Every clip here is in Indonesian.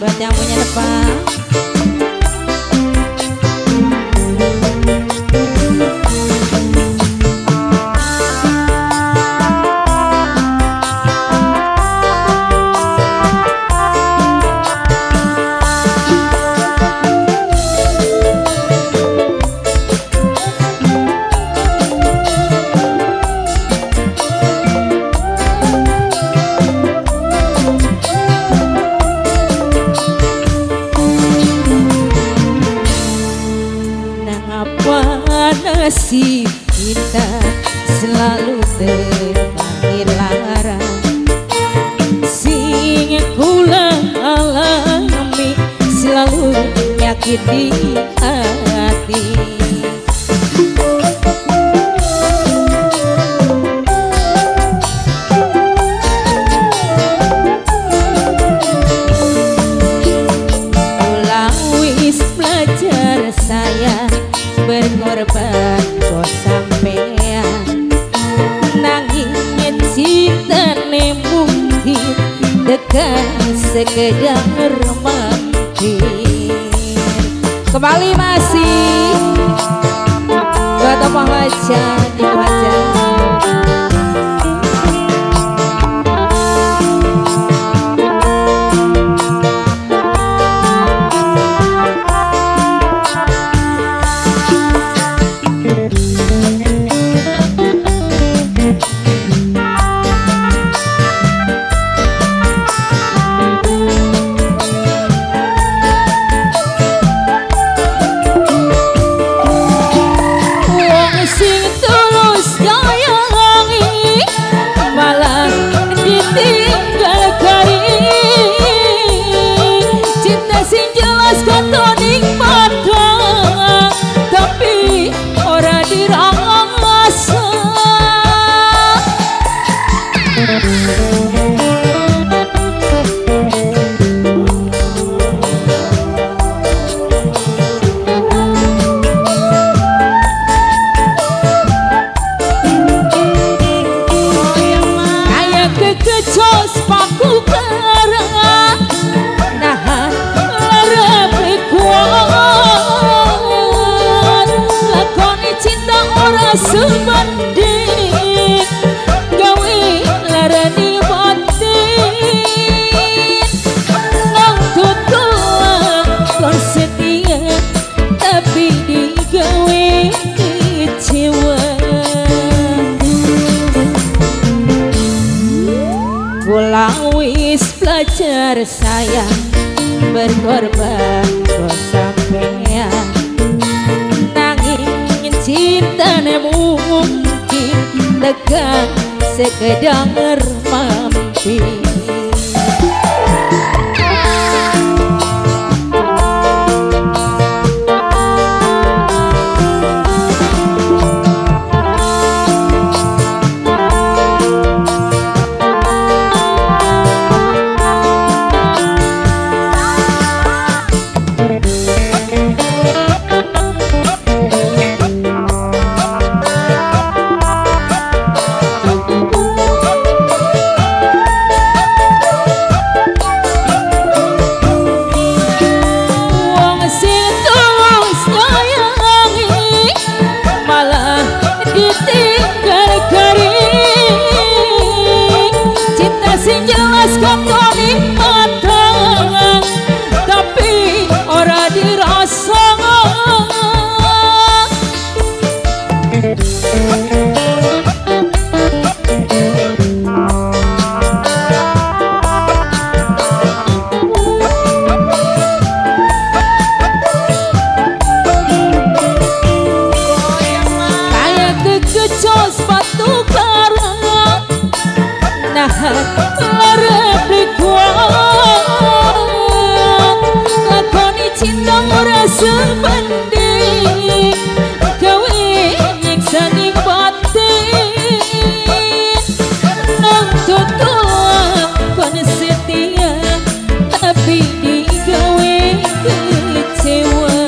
buat yang punya depan. Nasib kita selalu terakhir lara, sing kula alami selalu nyakiti hati. Kula wis belajar sayang berkorban kok sampean, nangisnya cintane mungkin dekat sekedar mampir. Kembali masih buat apa aja Ibu aja. Sebanding gawe larani batin, ngangkut doang kon setia tapi digawe kecewa. Kula wis belajar sayang berkorban kok sampean, nanging cintane mungkin tegang sekedar mampir. Sebanding gawe nyiksa ning batin, nuntut doang kon setia tapi digawe kecewa.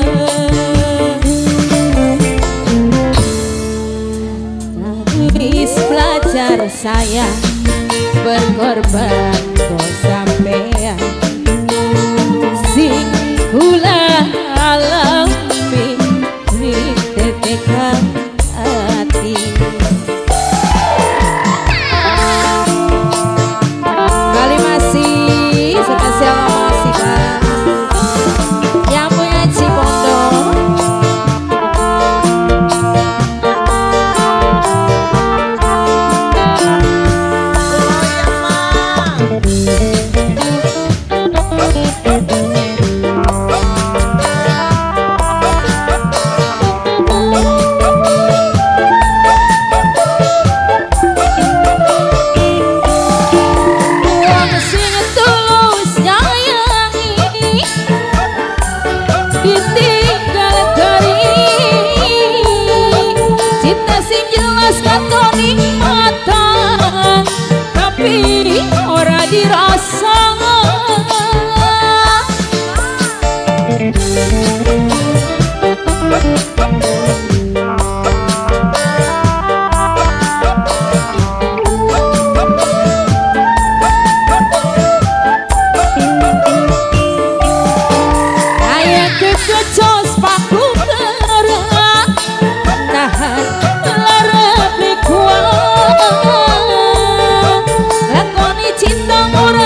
Wis belajar sayang berkorban kok sampean, ditinggal garing cinta sing jelas katoning mata tapi ora dirasa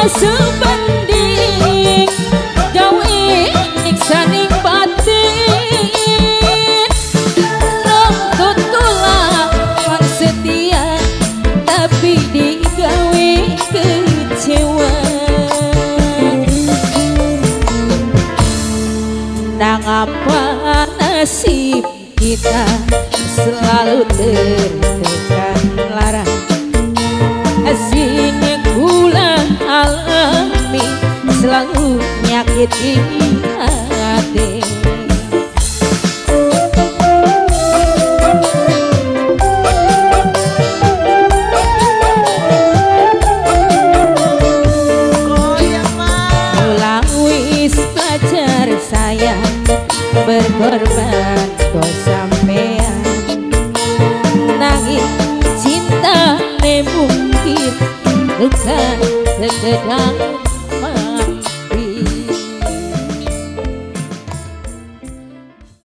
sebanding gawe iksaning batin nuntut tulak setia tapi digawe kecewa nang apa nasib kita selalu tertekan larang asingnya gula alami selalu nyakiti hati Lawis pacar saya berkorban kok sampean nangis cinta ne mungkin bukan sekedar